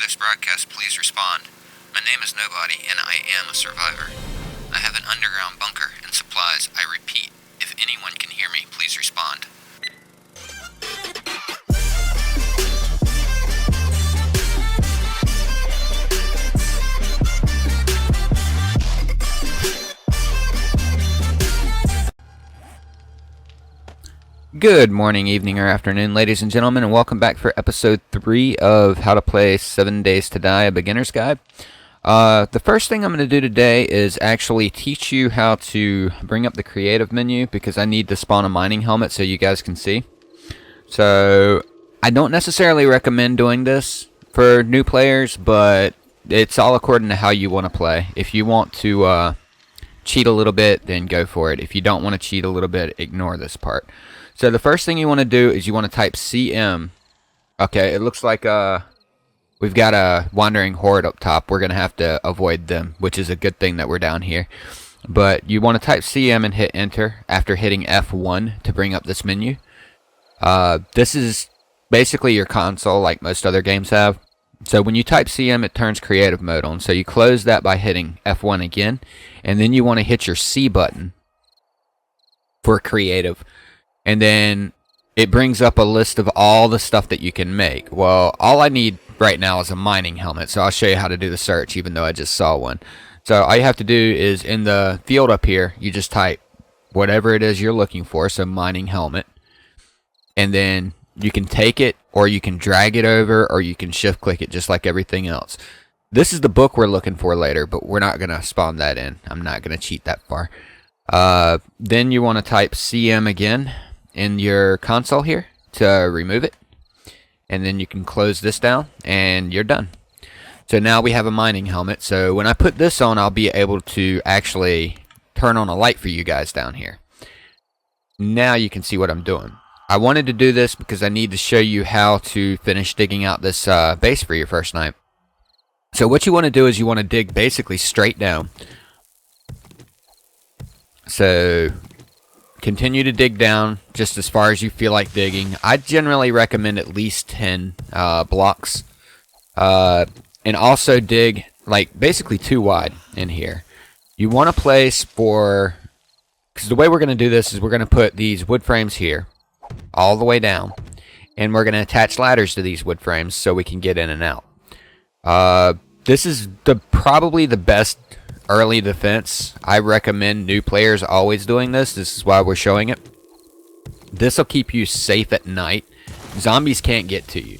this broadcast, please respond. My name is KnowBotty, and I am a survivor. I have an underground bunker and supplies. I repeat, if anyone can hear me, please respond. Good morning, evening, or afternoon, ladies and gentlemen, and welcome back for episode 3 of How to Play 7 Days to Die, a Beginner's Guide. The first thing I'm going to do today is actually teach you how to bring up the creative menu, because I need to spawn a mining helmet so you guys can see. So, I don't necessarily recommend doing this for new players, but it's all according to how you want to play. If you want to cheat a little bit, then go for it. If you don't want to cheat a little bit, ignore this part. So the first thing you want to do is you want to type CM. Okay, it looks like we've got a wandering horde up top. We're going to have to avoid them, which is a good thing that we're down here. But you want to type CM and hit enter after hitting F1 to bring up this menu. This is basically your console like most other games have. So when you type CM, it turns creative mode on. So you close that by hitting F1 again. And then you want to hit your C button for creative. And then it brings up a list of all the stuff that you can make. Well, all I need right now is a mining helmet. So I'll show you how to do the search, even though I just saw one. So all you have to do is in the field up here, you just type whatever it is you're looking for. So mining helmet. And then you can take it, or you can drag it over, or you can shift click it just like everything else. This is the book we're looking for later, but we're not going to spawn that in. I'm not going to cheat that far. Then you want to type CM again in your console here to remove it, and then you can close this down and you're done. So now we have a mining helmet. So when I put this on, I'll be able to actually turn on a light for you guys down here. Now you can see what I'm doing. I wanted to do this because I need to show you how to finish digging out this base for your first night. So what you want to do is you want to dig basically straight down. So continue to dig down just as far as you feel like digging. I generally recommend at least 10 blocks. And also dig like basically 2 wide in here. You want to place for, because the way we're going to do this is we're going to put these wood frames here all the way down. And we're going to attach ladders to these wood frames so we can get in and out. This is probably the best early defense. I recommend new players always doing this. This is why we're showing it. This will keep you safe at night. Zombies can't get to you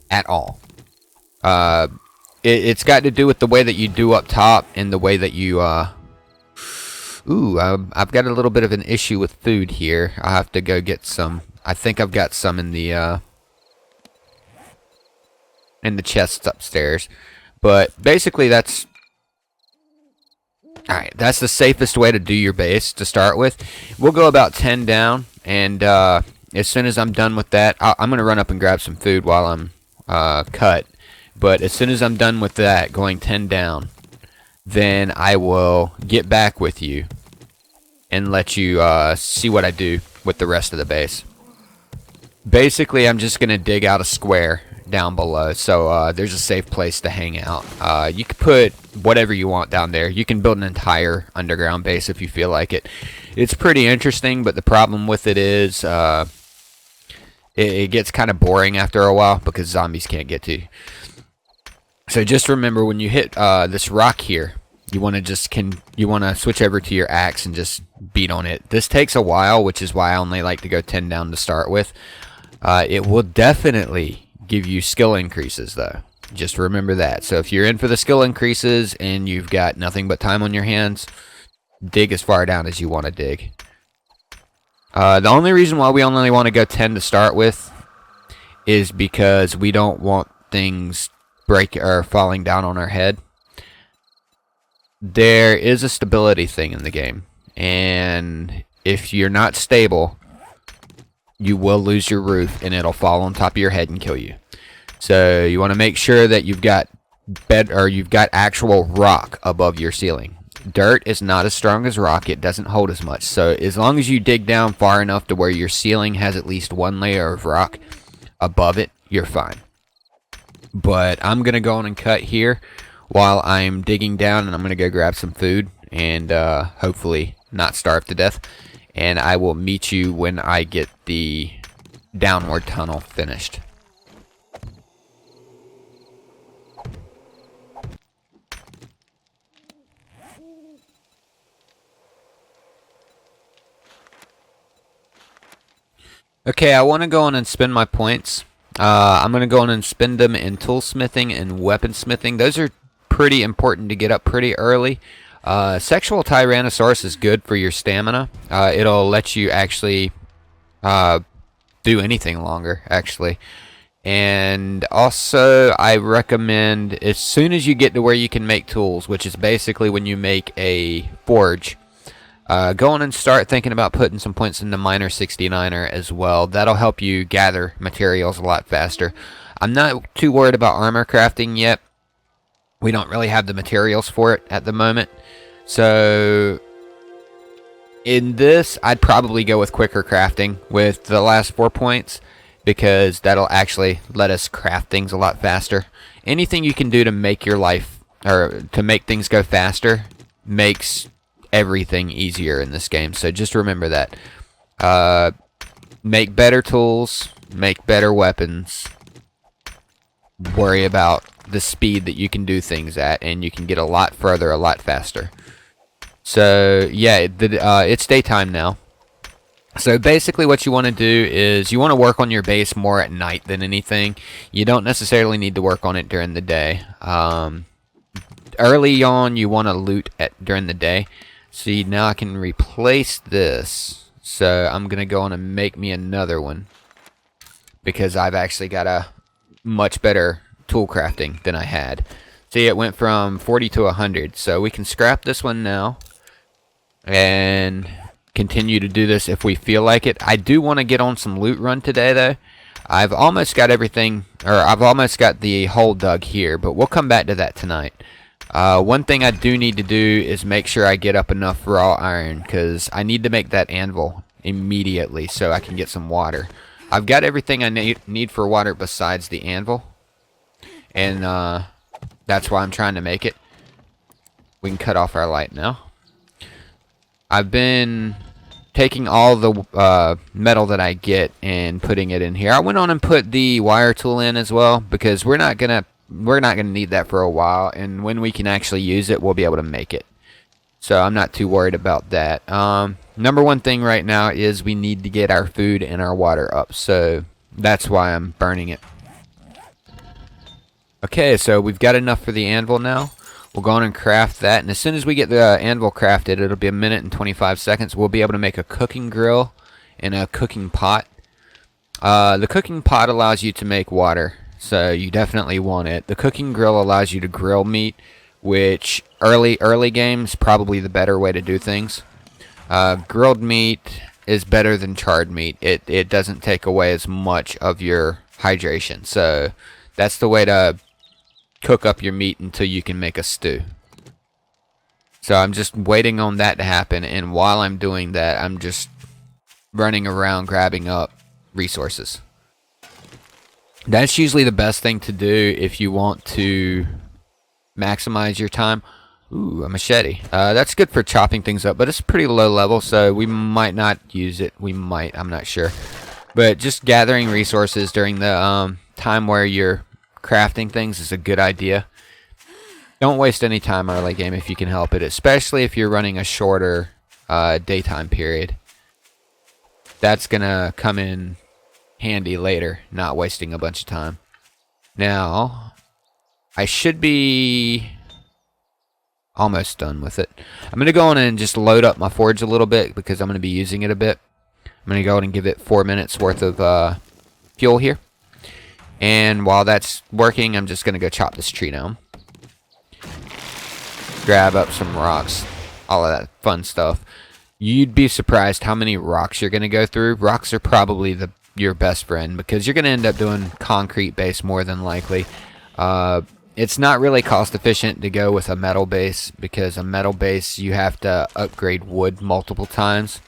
at all. It's got to do with the way that you do up top and the way that you... I've got a little bit of an issue with food here. I'll have to go get some. I think I've got some in the chests upstairs. But basically that's... Alright, that's the safest way to do your base to start with. We'll go about 10 down, and as soon as I'm done with that, I'm going to run up and grab some food while I'm cut. But as soon as I'm done with that, going 10 down, then I will get back with you and let you see what I do with the rest of the base. Basically, I'm just going to dig out a square down below, so there's a safe place to hang out. You can put whatever you want down there. You can build an entire underground base if you feel like it. It's pretty interesting, but the problem with it is it gets kind of boring after a while because zombies can't get to you. So just remember, when you hit this rock here, you want to switch over to your axe and just beat on it. This takes a while, which is why I only like to go 10 down to start with. It will definitely give you skill increases, though. Just remember that. So if you're in for the skill increases and you've got nothing but time on your hands, dig as far down as you want to dig. The only reason why we only want to go 10 to start with is because we don't want things falling down on our head. There is a stability thing in the game, and if you're not stable, you will lose your roof and it'll fall on top of your head and kill you. So you want to make sure that you've got actual rock above your ceiling. Dirt is not as strong as rock. It doesn't hold as much. So as long as you dig down far enough to where your ceiling has at least one layer of rock above it, you're fine. But I'm going to go on and cut here while I'm digging down, and I'm going to go grab some food and hopefully not starve to death. And I will meet you when I get the downward tunnel finished. Okay, I want to go on and spend my points. I'm going to go on and spend them in toolsmithing and weaponsmithing. Those are pretty important to get up pretty early. Sexual Tyrannosaurus is good for your stamina. It'll let you actually do anything longer, actually. And also, I recommend as soon as you get to where you can make tools, which is basically when you make a forge, go on and start thinking about putting some points in the Miner 69er as well. That'll help you gather materials a lot faster. I'm not too worried about armor crafting yet. We don't really have the materials for it at the moment. So in this, I'd probably go with quicker crafting with the last 4 points, because that'll actually let us craft things a lot faster. Anything you can do to make your life, or to make things go faster, makes everything easier in this game. So just remember that. Make better tools, make better weapons, worry about the speed that you can do things at, and you can get a lot further a lot faster. So yeah, it's daytime now. So basically what you want to do is you want to work on your base more at night than anything. You don't necessarily need to work on it during the day. Early on you want to loot during the day. See, now I can replace this. So I'm going to go on and make me another one, because I've actually got a much better tool crafting than I had. See, it went from 40 to 100. So we can scrap this one now and continue to do this if we feel like it. I do want to get on some loot run today, though. I've almost got everything, or I've almost got the hole dug here, but we'll come back to that tonight. One thing I do need to do is make sure I get up enough raw iron, because I need to make that anvil immediately so I can get some water. I've got everything I need for water besides the anvil, and that's why I'm trying to make it. We can cut off our light now. I've been taking all the metal that I get and putting it in here. I went on and put the wire tool in as well, because we're not gonna need that for a while, and when we can actually use it, we'll be able to make it. So I'm not too worried about that. Number one thing right now is we need to get our food and our water up, so that's why I'm burning it. Okay, so we've got enough for the anvil now. We'll go on and craft that, and as soon as we get the anvil crafted, it'll be 1 minute and 25 seconds. We'll be able to make a cooking grill and a cooking pot. The cooking pot allows you to make water, so you definitely want it. The cooking grill allows you to grill meat, which early games probably the better way to do things. Grilled meat is better than charred meat. It doesn't take away as much of your hydration, so that's the way to cook up your meat until you can make a stew. So I'm just waiting on that to happen, and while I'm doing that, I'm just running around grabbing up resources. That's usually the best thing to do if you want to maximize your time. Ooh, a machete. That's good for chopping things up, but it's pretty low level, so we might not use it. We might, I'm not sure. But just gathering resources during the time where you're crafting things is a good idea. Don't waste any time early game if you can help it, especially if you're running a shorter daytime period. That's gonna come in handy later, not wasting a bunch of time. Now, I should be almost done with it. I'm gonna go on and just load up my forge a little bit, because I'm gonna be using it a bit. I'm gonna go on and give it 4 minutes worth of fuel here. And while that's working, I'm just going to go chop this tree down. Grab up some rocks. All of that fun stuff. You'd be surprised how many rocks you're going to go through. Rocks are probably your best friend, because you're going to end up doing concrete base more than likely. It's not really cost efficient to go with a metal base, because a metal base you have to upgrade wood multiple times.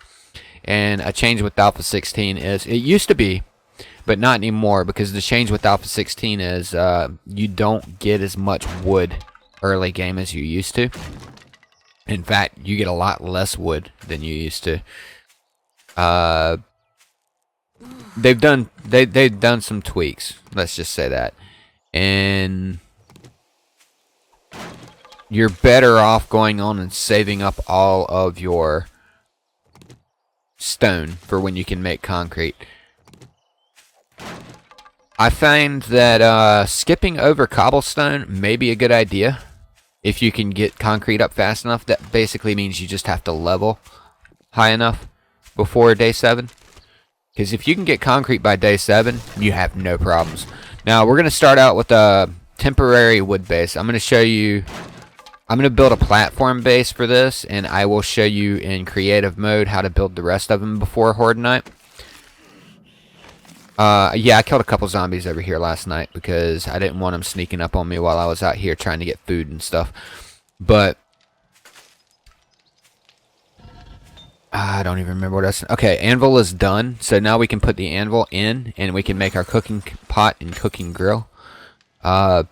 And a change with Alpha 16 is, it used to be but not anymore, because the change with Alpha 16 is you don't get as much wood early game as you used to. In fact, you get a lot less wood than you used to. They've done some tweaks, let's just say that, and you're better off going on and saving up all of your stone for when you can make concrete. I find that skipping over cobblestone may be a good idea if you can get concrete up fast enough. That basically means you just have to level high enough before day 7. Because if you can get concrete by day 7, you have no problems. Now, we're going to start out with a temporary wood base. I'm going to show you... I'm going to build a platform base for this, and I will show you in creative mode how to build the rest of them before Horde Night. Yeah, I killed a couple zombies over here last night because I didn't want them sneaking up on me while I was out here trying to get food and stuff. But I don't even remember what else. Okay, anvil is done. So now we can put the anvil in, and we can make our cooking pot and cooking grill. The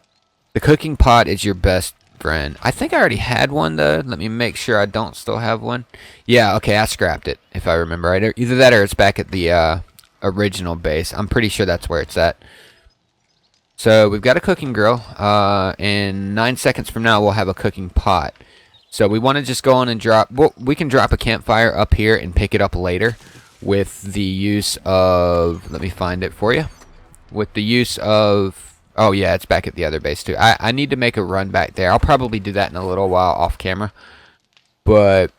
cooking pot is your best friend. I think I already had one, though. Let me make sure I don't still have one. Yeah, okay, I scrapped it, if I remember right. Either that or it's back at the original base. I'm pretty sure that's where it's at. So we've got a cooking grill. And 9 seconds from now, we'll have a cooking pot. So we want to just go on and drop... Well, we can drop a campfire up here and pick it up later with the use of... Let me find it for you. With the use of... Oh, yeah, it's back at the other base, too. I need to make a run back there. I'll probably do that in a little while off camera. But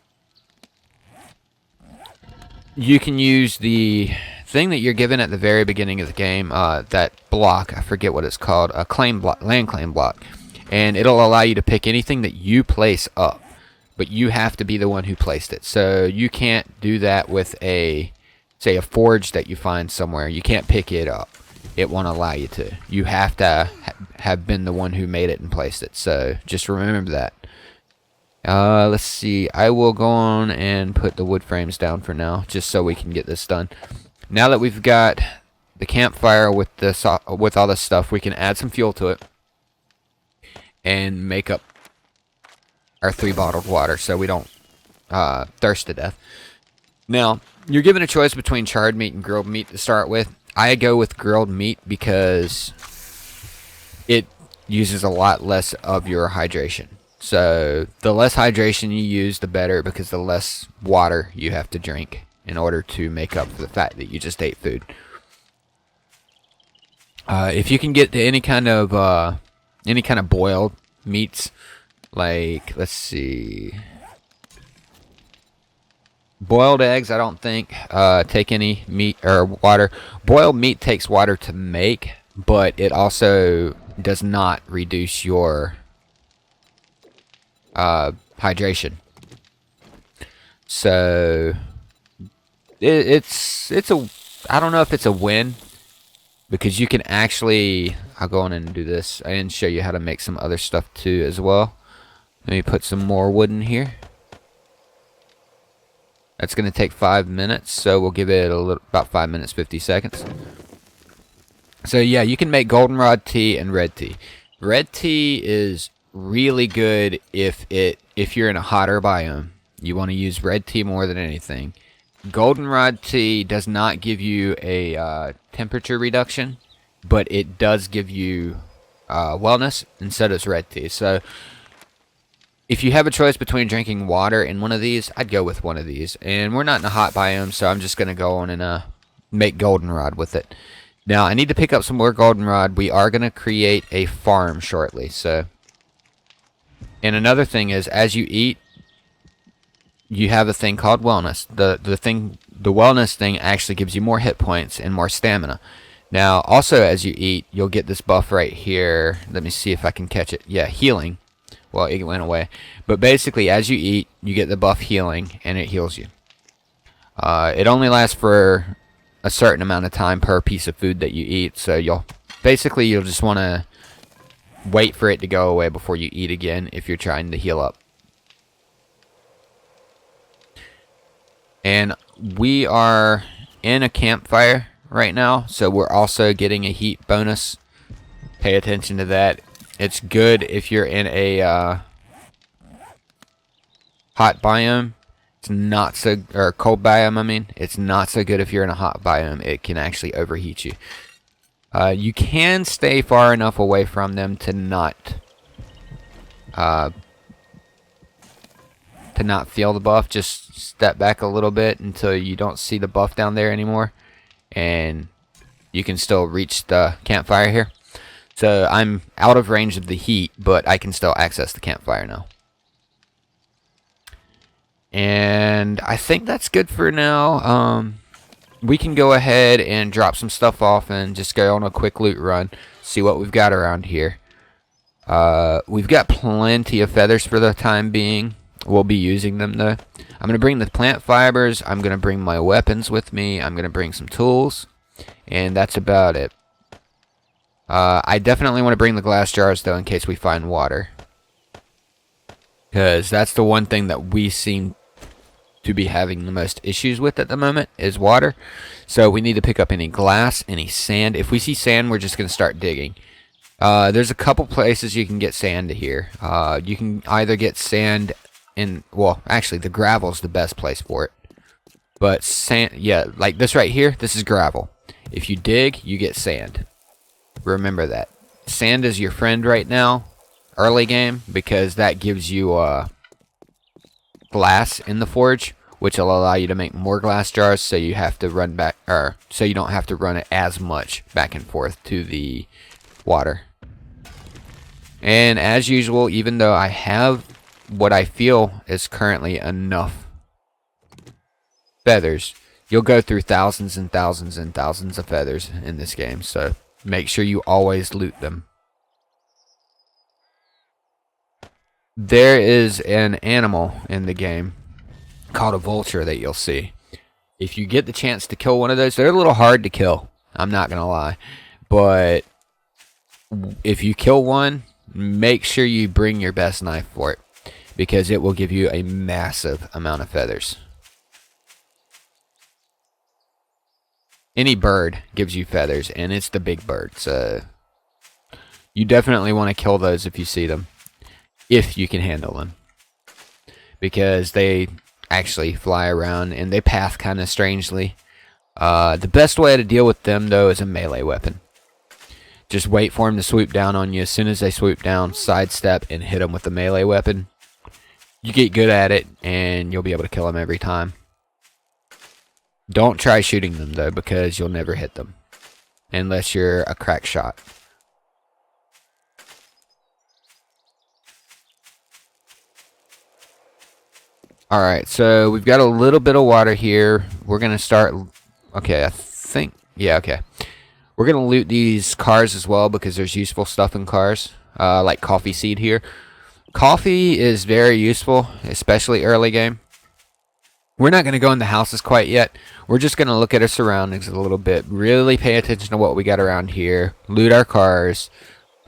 you can use the thing that you're given at the very beginning of the game, that block. I forget what it's called. A claim block, land claim block. And it'll allow you to pick anything that you place up. But you have to be the one who placed it. So you can't do that with a, say, a forge that you find somewhere. You can't pick it up. It won't allow you to. You have to have been the one who made it and placed it. So just remember that. Let's see. I will go on and put the wood frames down for now, just so we can get this done. Now that we've got the campfire with this, with all this stuff, we can add some fuel to it and make up our 3 bottled water so we don't thirst to death. Now, you're given a choice between charred meat and grilled meat to start with. I go with grilled meat because it uses a lot less of your hydration. So the less hydration you use, the better, because the less water you have to drink in order to make up for the fact that you just ate food. If you can get to any kind of boiled meats, like, let's see, boiled eggs, I don't think take any meat or water. Boiled meat takes water to make, but it also does not reduce your hydration. So it's a, I don't know if it's a win, because you can actually, I'll go on and do this and show you how to make some other stuff too as well. Let me put some more wood in here. That's going to take 5 minutes, so we'll give it about 5 minutes 50 seconds. So yeah, you can make goldenrod tea and red tea. Red tea is really good if you're in a hotter biome. You want to use red tea more than anything. Goldenrod tea does not give you a temperature reduction, but it does give you wellness, and so does red tea. So if you have a choice between drinking water and one of these, I'd go with one of these. And we're not in a hot biome, so I'm just going to go on and make goldenrod with it. Now, I need to pick up some more goldenrod. We are going to create a farm shortly. So, and another thing is, as you eat, you have a thing called wellness. The wellness thing actually gives you more hit points and more stamina. Now, also as you eat, you'll get this buff right here. Let me see if I can catch it. Yeah, healing. Well, it went away. But basically, as you eat, you get the buff healing, and it heals you. It only lasts for a certain amount of time per piece of food that you eat. So you'll just want to wait for it to go away before you eat again if you're trying to heal up. And we are in a campfire right now, so we're also getting a heat bonus. Pay attention to that. It's good if you're in a hot biome. It's not so, or cold biome, I mean. It's not so good if you're in a hot biome. It can actually overheat you. You can stay far enough away from them to not feel the buff. Just step back a little bit until you don't see the buff down there anymore, and you can still reach the campfire here. So I'm out of range of the heat, but I can still access the campfire now. And I think that's good for now. We can go ahead and drop some stuff off and just go on a quick loot run, see what we've got around here. We've got plenty of feathers for the time being. We'll be using them though. I'm going to bring the plant fibers. I'm going to bring my weapons with me. I'm going to bring some tools. And that's about it. I definitely want to bring the glass jars though in case we find water. Because that's the one thing that we seem to be having the most issues with at the moment is water. So we need to pick up any glass, any sand. If we see sand, we're just going to start digging. There's a couple places you can get sand here. You can either get sand in, well, actually the gravel's the best place for it. But sand, yeah, like this right here, this is gravel. If you dig, you get sand. Remember that. Sand is your friend right now, early game, because that gives you glass in the forge, which will allow you to make more glass jars, so you have to run back, or so you don't have to run it as much back and forth to the water. And as usual, even though I have what I feel is currently enough feathers, you'll go through thousands and thousands and thousands of feathers in this game, so make sure you always loot them. There is an animal in the game called a vulture that you'll see. If you get the chance to kill one of those, they're a little hard to kill, I'm not gonna lie, but if you kill one, make sure you bring your best knife for it, because it will give you a massive amount of feathers. Any bird gives you feathers, and it's the big bird, so you definitely want to kill those if you see them, if you can handle them, because they actually fly around and they path kind of strangely. The best way to deal with them though is a melee weapon. Just wait for them to swoop down on you. As soon as they swoop down, sidestep and hit them with the melee weapon. You get good at it and you'll be able to kill them every time. Don't try shooting them though, because you'll never hit them unless you're a crack shot. Alright, so we've got a little bit of water here. We're going to start... Okay, I think... Yeah, okay. We're going to loot these cars as well, because there's useful stuff in cars. Like coffee seed here. Coffee is very useful, especially early game. We're not going to go in the houses quite yet. We're just going to look at our surroundings a little bit. Really pay attention to what we got around here. Loot our cars.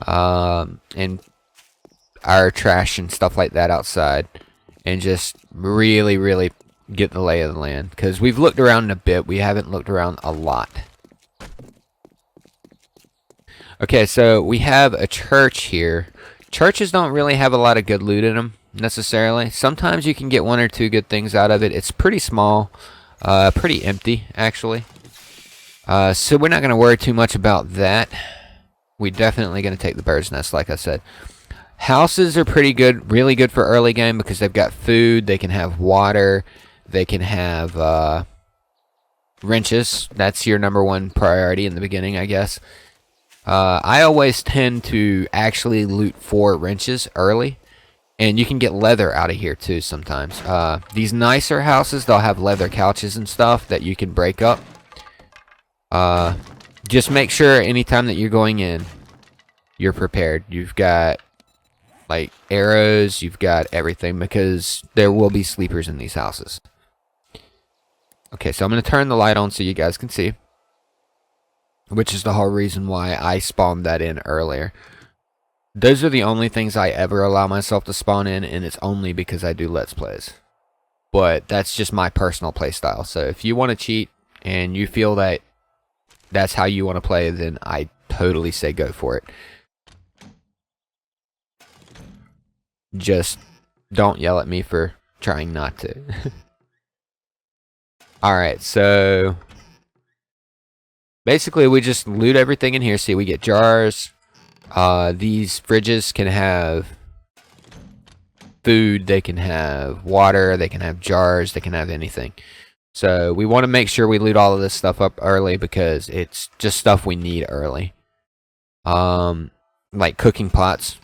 And our trash and stuff like that outside. And just really get the lay of the land. Because we've looked around a bit. We haven't looked around a lot. Okay, so we have a church here. Churches don't really have a lot of good loot in them, necessarily. Sometimes you can get one or two good things out of it. It's pretty small. Pretty empty, actually. So we're not going to worry too much about that. We're definitely going to take the bird's nest, like I said. Houses are pretty good, really good for early game, because they've got food, they can have water, they can have wrenches. That's your number one priority in the beginning, I guess. I always tend to actually loot 4 wrenches early, and you can get leather out of here too sometimes. These nicer houses, they'll have leather couches and stuff that you can break up. Just make sure anytime that you're going in, you're prepared. You've got like arrows, you've got everything, because there will be sleepers in these houses. Okay, so I'm going to turn the light on so you guys can see, which is the whole reason why I spawned that in earlier. Those are the only things I ever allow myself to spawn in, and it's only because I do Let's Plays. But that's just my personal play style. So if you want to cheat and you feel that that's how you want to play, then I totally say go for it. Just don't yell at me for trying not to. Alright, so basically we just loot everything in here. See, we get jars. These fridges can have food, they can have water, they can have jars, they can have anything. So we want to make sure we loot all of this stuff up early because it's just stuff we need early. Like cooking pots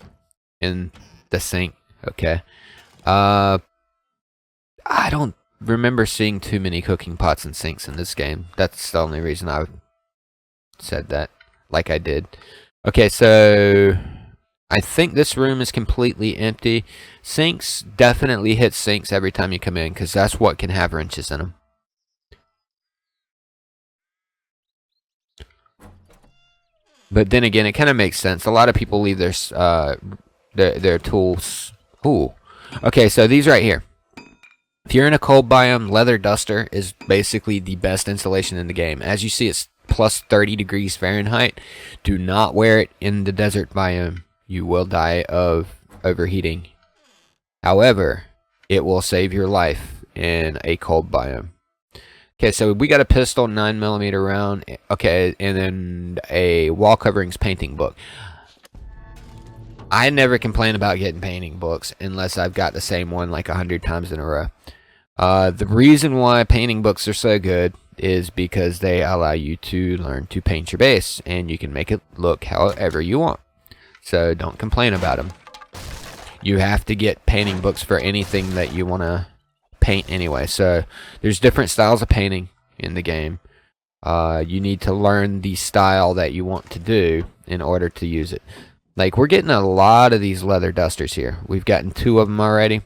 in the sink. Okay. I don't remember seeing too many cooking pots and sinks in this game. That's the only reason I said that like I did. Okay, so I think this room is completely empty. Sinks, definitely hit sinks every time you come in because that's what can have wrenches in them. But then again, it kind of makes sense. A lot of people leave their tools. Ooh. Okay, so these right here. If you're in a cold biome, leather duster is basically the best insulation in the game. As you see, it's plus 30 degrees Fahrenheit. Do not wear it in the desert biome. You will die of overheating. However, it will save your life in a cold biome. Okay, so we got a pistol, 9mm round. Okay, and then a wall coverings painting book. I never complain about getting painting books unless I've got the same one like 100 times in a row. The reason why painting books are so good is because they allow you to learn to paint your base, and you can make it look however you want. So don't complain about them. You have to get painting books for anything that you want to paint anyway. So there's different styles of painting in the game. You need to learn the style that you want to do in order to use it. Like, we're getting a lot of these leather dusters here. We've gotten 2 of them already.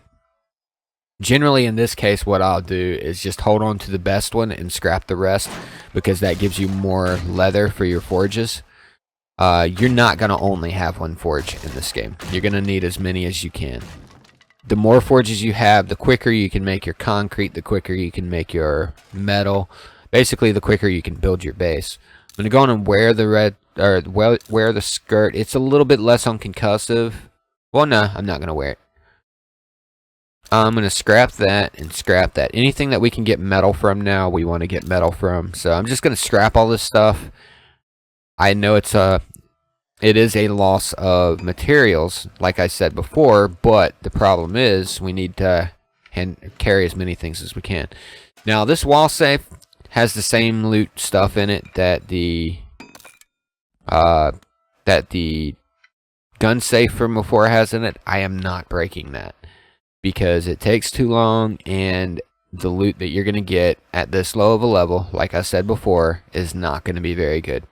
Generally, in this case, what I'll do is just hold on to the best one and scrap the rest, because that gives you more leather for your forges. You're not going to only have 1 forge in this game. You're going to need as many as you can. The more forges you have, the quicker you can make your concrete, the quicker you can make your metal. Basically, the quicker you can build your base. I'm going to go on and wear the wear the skirt. It's a little bit less on concussive. Well, no, I'm not going to wear it. I'm going to scrap that and scrap that. Anything that we can get metal from now, we want to get metal from. So I'm just going to scrap all this stuff. I know it is a loss of materials, like I said before, but the problem is we need to carry as many things as we can. Now, this wall safe has the same loot stuff in it that the gun safe from before has in it. I am not breaking that because it takes too long, and the loot that you're going to get at this low of a level, like I said before, is not going to be very good.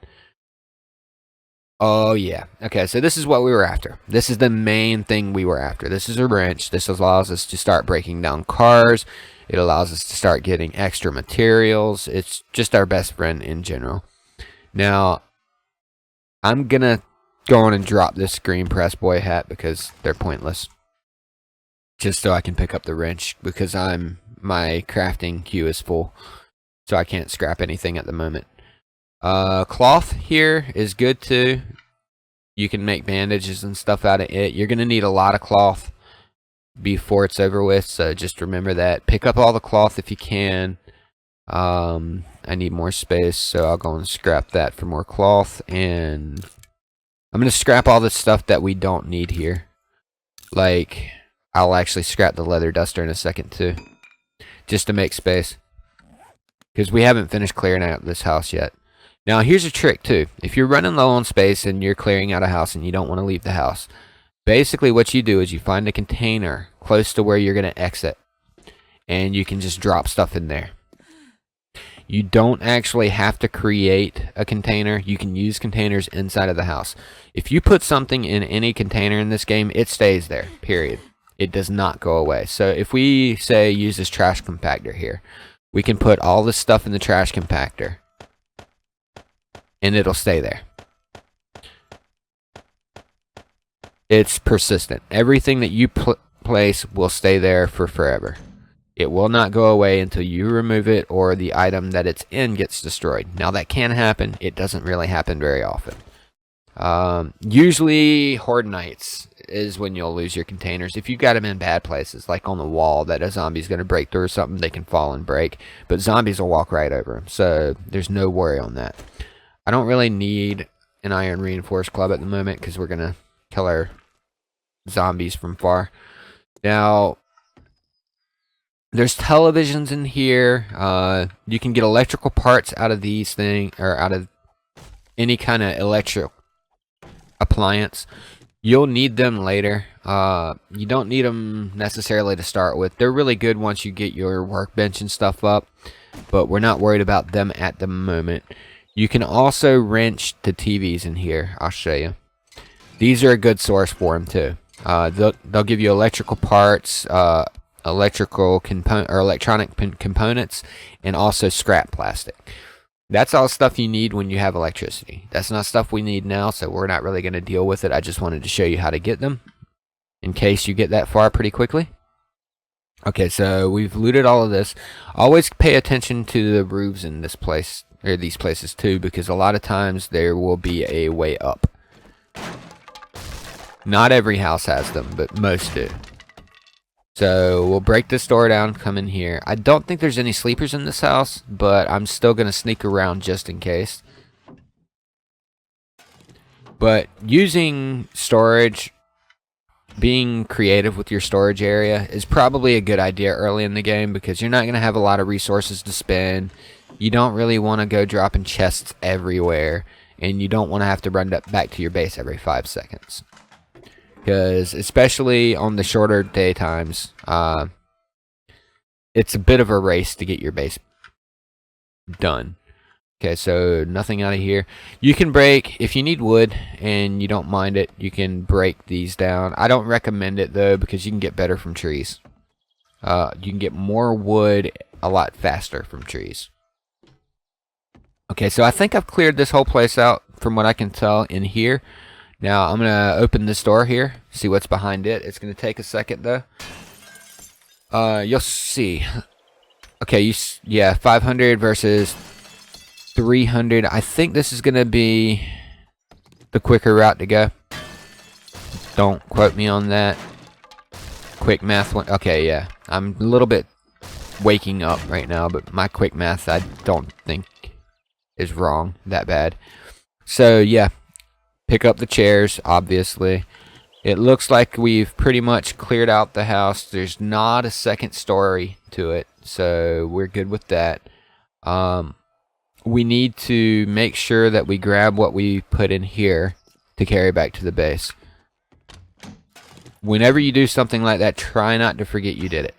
Oh, yeah. Okay, so this is what we were after. This is the main thing we were after. This is a wrench. This allows us to start breaking down cars. It allows us to start getting extra materials. It's just our best friend in general. Now, I'm going to go on and drop this green press boy hat because they're pointless. Just so I can pick up the wrench, because my crafting queue is full. So I can't scrap anything at the moment. Cloth here is good too. You can make bandages and stuff out of it. You're going to need a lot of cloth before it's over with, so just remember that. Pick up all the cloth if you can. I need more space, so I'll go and scrap that for more cloth. And I'm going to scrap all the stuff that we don't need here. Like, I'll actually scrap the leather duster in a second too, just to make space, because we haven't finished clearing out this house yet. Now, here's a trick too. If you're running low on space and you're clearing out a house and you don't want to leave the house, basically what you do is you find a container close to where you're going to exit, and you can just drop stuff in there. You don't actually have to create a container. You can use containers inside of the house. If you put something in any container in this game, it stays there, period. It does not go away. So if we, say, use this trash compactor here, we can put all this stuff in the trash compactor, and it'll stay there. It's persistent. Everything that you place will stay there for forever. It will not go away until you remove it or the item that it's in gets destroyed. Now that can happen. It doesn't really happen very often. Usually Horde Nights is when you'll lose your containers. If you've got them in bad places, like on the wall that a zombie's going to break through or something, they can fall and break. But zombies will walk right over them, so there's no worry on that. I don't really need an iron reinforced club at the moment because we're going to kill our zombies from far. Now, there's televisions in here. You can get electrical parts out of these things, or out of any kind of electric appliance. You'll need them later. You don't need them necessarily to start with. They're really good once you get your workbench and stuff up, but we're not worried about them at the moment. You can also wrench the TVs in here. I'll show you. These are a good source for them too. They'll give you electrical parts, electrical component or electronic components, and also scrap plastic. That's all stuff you need when you have electricity. That's not stuff we need now, so we're not really going to deal with it. I just wanted to show you how to get them in case you get that far pretty quickly. Okay, so we've looted all of this. Always pay attention to the roofs in this place, or these places too, because a lot of times there will be a way up. Not every house has them, but most do. So we'll break this door down, come in here. I don't think there's any sleepers in this house, but I'm still going to sneak around just in case. But using storage, being creative with your storage area is probably a good idea early in the game because you're not going to have a lot of resources to spend. You don't really want to go dropping chests everywhere, and you don't want to have to run back to your base every 5 seconds. Because especially on the shorter daytimes, it's a bit of a race to get your base done. Okay, so nothing out of here. You can break, if you need wood and you don't mind it, you can break these down. I don't recommend it though because you can get better from trees. You can get more wood a lot faster from trees. Okay, so I think I've cleared this whole place out from what I can tell in here. Now, I'm going to open this door here, see what's behind it. It's going to take a second, though. You'll see. Okay, yeah, 500 versus 300. I think this is going to be the quicker route to go. Don't quote me on that. Quick math. Okay, yeah. I'm a little bit waking up right now, but my quick math I don't think is wrong that bad. So, yeah. Pick up the chairs, obviously. It looks like we've pretty much cleared out the house. There's not a second story to it, so we're good with that. We need to make sure that we grab what we put in here to carry back to the base. Whenever you do something like that, try not to forget you did it.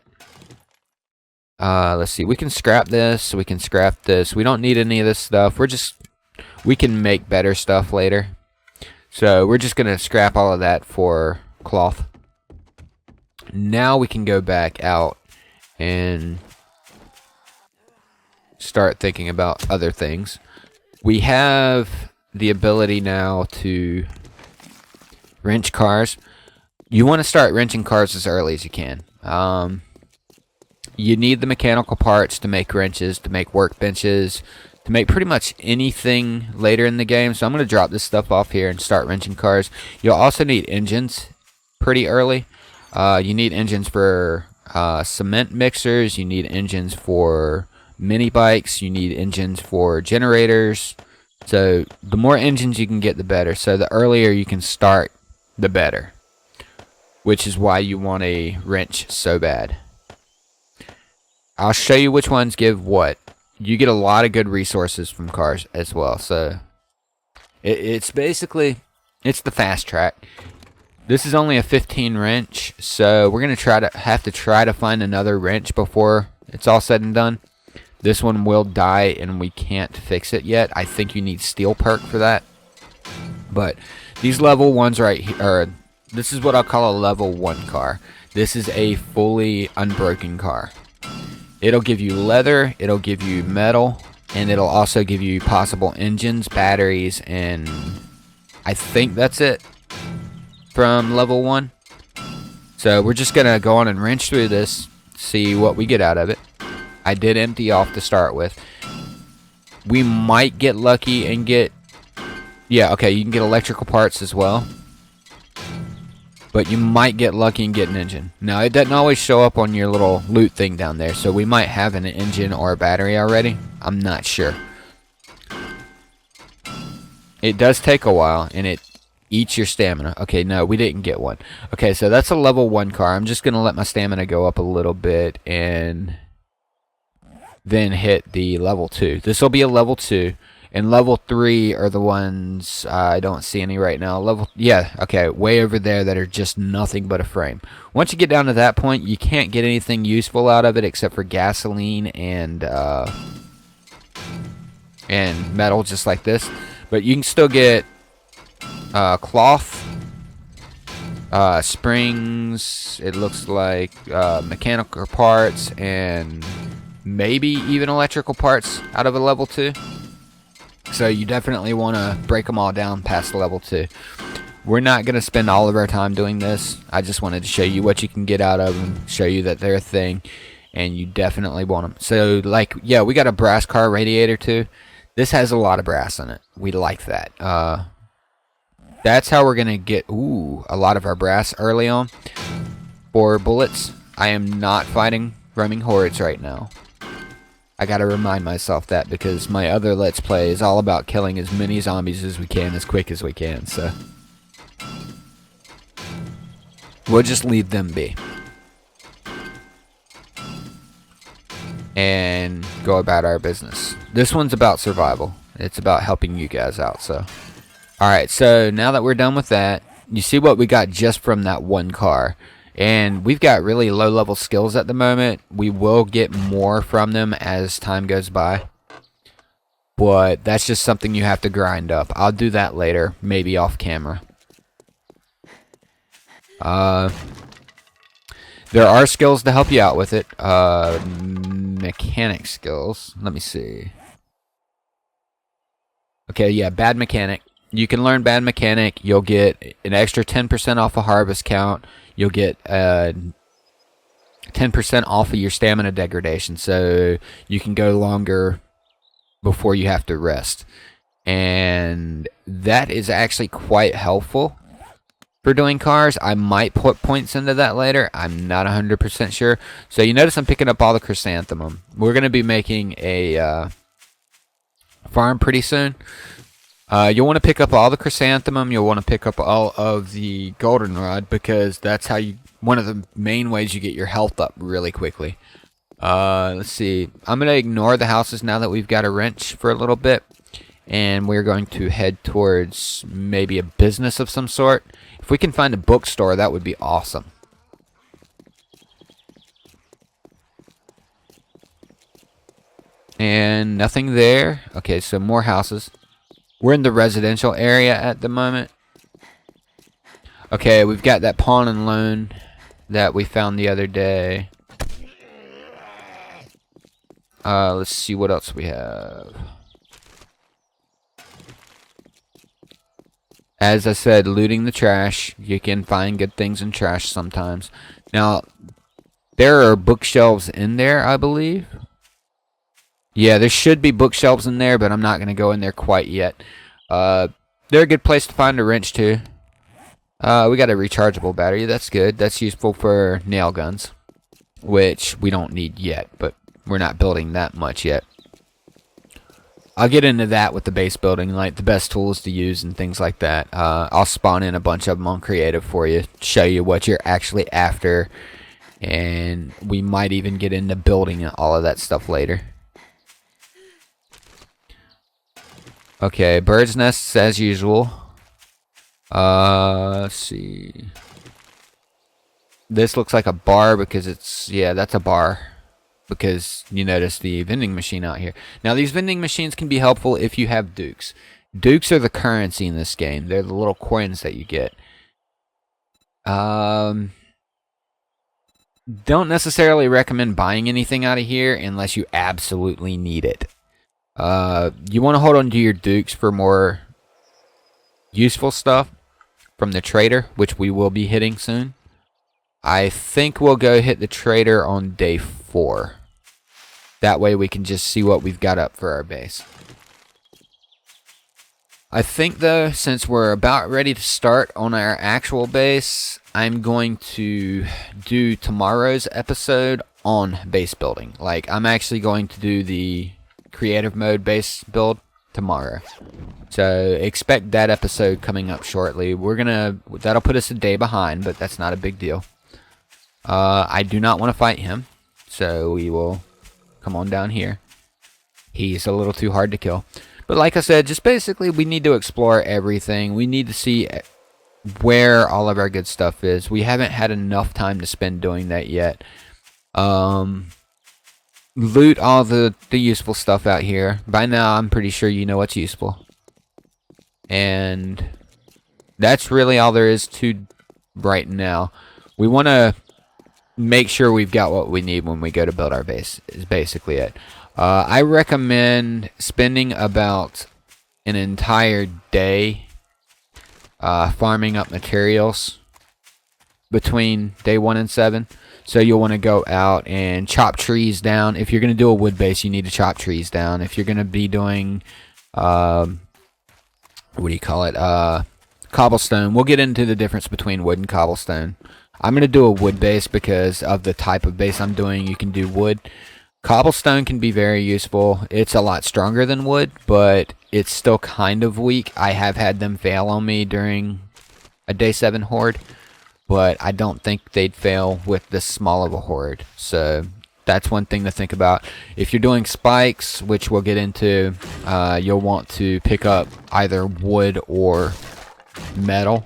Let's see. We can scrap this. We can scrap this. We don't need any of this stuff. We can make better stuff later. So we're just going to scrap all of that for cloth. Now we can go back out and start thinking about other things. We have the ability now to wrench cars. You want to start wrenching cars as early as you can. You need the mechanical parts to make wrenches, to make workbenches, to make pretty much anything later in the game. So I'm going to drop this stuff off here and start wrenching cars. You'll also need engines pretty early. You need engines for cement mixers. You need engines for mini bikes. You need engines for generators. So the more engines you can get, the better. So the earlier you can start, the better. Which is why you want a wrench so bad. I'll show you which ones give what. You get a lot of good resources from cars as well. So it's basically, it's the fast track. This is only a 15 wrench, so we're going to have to try to find another wrench before it's all said and done. This one will die and we can't fix it yet. I think you need steel perk for that. But these level ones right here, this is what I'll call a level 1 car. This is a fully unbroken car. It'll give you leather, it'll give you metal, and it'll also give you possible engines, batteries, and I think that's it from level 1. So we're just going to go on and wrench through this, see what we get out of it. I did empty off to start with. We might get lucky and get... Yeah, okay, you can get electrical parts as well. But you might get lucky and get an engine. Now, it doesn't always show up on your little loot thing down there, so we might have an engine or a battery already. I'm not sure. It does take a while, and it eats your stamina. Okay, no, we didn't get one. Okay, so that's a level 1 car. I'm just going to let my stamina go up a little bit, and then hit the level 2. This will be a level 2. And level 3 are the ones I don't see any right now. Yeah, okay, way over there that are just nothing but a frame. Once you get down to that point, you can't get anything useful out of it except for gasoline and metal, just like this. But you can still get cloth, springs. It looks like mechanical parts and maybe even electrical parts out of a level 2. So you definitely want to break them all down past level 2. We're not going to spend all of our time doing this. I just wanted to show you what you can get out of them, show you that they're a thing, and you definitely want them. So, like, yeah, we got a brass car radiator too. This has a lot of brass in it. We like that. That's how we're going to get, a lot of our brass early on. For bullets, I am not fighting roaming hordes right now. I gotta remind myself that because my other Let's Play is all about killing as many zombies as we can as quick as we can, so we'll just leave them be. And go about our business. This one's about survival. It's about helping you guys out, so. Alright, so now that we're done with that, you see what we got just from that one car. And we've got really low-level skills at the moment. We will get more from them as time goes by. But that's just something you have to grind up. I'll do that later, maybe off camera. There are skills to help you out with it. Mechanic skills. Let me see. Okay, yeah, bad mechanic. You can learn bad mechanic. You'll get an extra 10% off a harvest count. You'll get 10% off of your stamina degradation, so you can go longer before you have to rest. And that is actually quite helpful for doing cars. I might put points into that later. I'm not 100% sure. So you notice I'm picking up all the chrysanthemum. We're going to be making a farm pretty soon. You'll want to pick up all the chrysanthemum. You'll want to pick up all of the goldenrod because that's how one of the main ways you get your health up really quickly. Let's see. I'm going to ignore the houses now that we've got a wrench for a little bit. And we're going to head towards maybe a business of some sort. If we can find a bookstore, that would be awesome. And nothing there. Okay, so more houses. We're in the residential area at the moment. Okay, we've got that pawn and loan that we found the other day. Let's see what else we have. As I said, looting the trash. You can find good things in trash sometimes. Now, there are bookshelves in there, I believe. Yeah, there should be bookshelves in there, but I'm not going to go in there quite yet. They're a good place to find a wrench, too. We got a rechargeable battery. That's good. That's useful for nail guns, which we don't need yet, but we're not building that much yet. I'll get into that with the base building, like the best tools to use and things like that. I'll spawn in a bunch of them on creative for you, show you what you're actually after, and we might even get into building all of that stuff later. Okay, bird's nests as usual. Let's see. This looks like a bar because it's, yeah, that's a bar. Because you notice the vending machine out here. Now, these vending machines can be helpful if you have dukes. Dukes are the currency in this game. They're the little coins that you get. Don't necessarily recommend buying anything out of here unless you absolutely need it. You want to hold on to your dukes for more useful stuff from the trader, which we will be hitting soon. I think we'll go hit the trader on day 4. That way we can just see what we've got up for our base. I think though, since we're about ready to start on our actual base, I'm going to do tomorrow's episode on base building. Like, I'm actually going to do the creative mode base build tomorrow. So expect that episode coming up shortly. That'll put us a day behind, but that's not a big deal. I do not want to fight him, so we will come on down here. He's a little too hard to kill. But like I said, just basically we need to explore everything. We need to see where all of our good stuff is. We haven't had enough time to spend doing that yet. Loot all the useful stuff out here. By now, I'm pretty sure you know what's useful. And that's really all there is to right now. We want to make sure we've got what we need when we go to build our base, is basically it. I recommend spending about an entire day farming up materials between day 1 and 7. So you'll want to go out and chop trees down. If you're going to do a wood base, you need to chop trees down. If you're going to be doing, what do you call it, cobblestone, we'll get into the difference between wood and cobblestone. I'm going to do a wood base because of the type of base I'm doing. You can do wood. Cobblestone can be very useful. It's a lot stronger than wood, but it's still kind of weak. I have had them fail on me during a day 7 horde, but I don't think they'd fail with this small of a horde. So that's one thing to think about. If you're doing spikes, which we'll get into, you'll want to pick up either wood or metal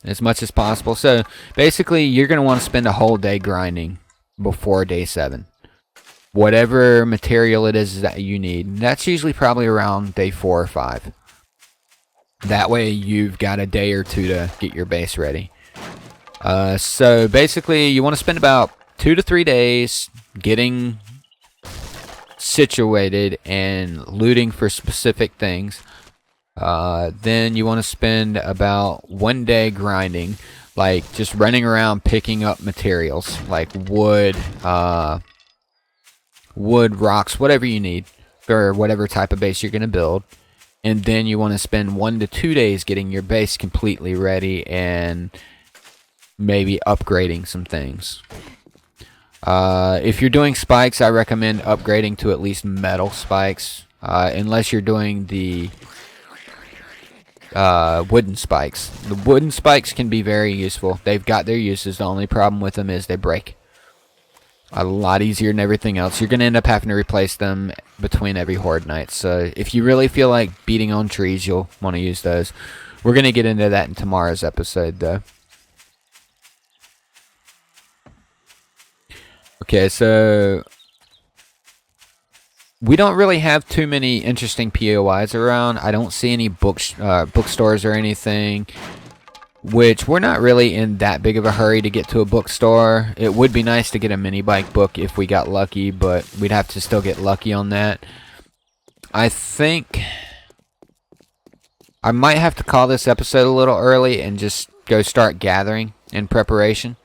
as much as possible. So basically, you're going to want to spend a whole day grinding before day 7. Whatever material it is that you need. That's usually probably around day 4 or 5. That way you've got a day or 2 to get your base ready. So basically you want to spend about 2 to 3 days getting situated and looting for specific things. Then you want to spend about 1 day grinding, like just running around picking up materials like wood, rocks, whatever you need for whatever type of base you're going to build. And then you want to spend 1 to 2 days getting your base completely ready and maybe upgrading some things. If you're doing spikes, I recommend upgrading to at least metal spikes, unless you're doing the wooden spikes. The wooden spikes can be very useful. They've got their uses. The only problem with them is they break. A lot easier than everything else. You're going to end up having to replace them between every horde night. So if you really feel like beating on trees, you'll want to use those. We're going to get into that in tomorrow's episode, though. Okay, so we don't really have too many interesting POIs around. I don't see any bookstores or anything. Which, we're not really in that big of a hurry to get to a bookstore. It would be nice to get a mini bike book if we got lucky, but we'd have to still get lucky on that. I think I might have to call this episode a little early and just go start gathering in preparation.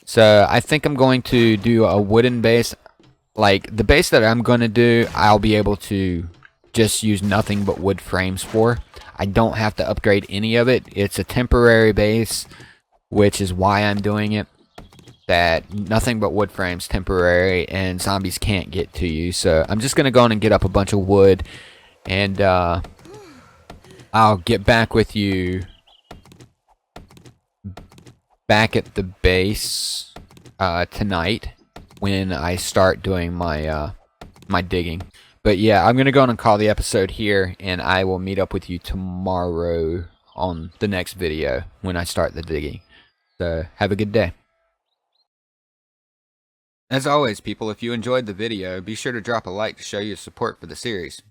So I think I'm going to do a wooden base. Like, the base that I'm going to do, I'll be able to just use nothing but wood frames for. I don't have to upgrade any of it. It's a temporary base, which is why I'm doing it. That nothing but wood frames, temporary, and zombies can't get to you. So I'm just going to go on and get up a bunch of wood, and I'll get back with you back at the base tonight when I start doing my my digging. But yeah, I'm going to go on and call the episode here, and I will meet up with you tomorrow on the next video when I start the digging. So, have a good day. As always, people, if you enjoyed the video, be sure to drop a like to show your support for the series.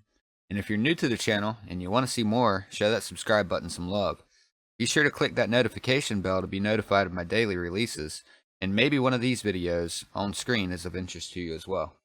And if you're new to the channel and you want to see more, show that subscribe button some love. Be sure to click that notification bell to be notified of my daily releases, and maybe one of these videos on screen is of interest to you as well.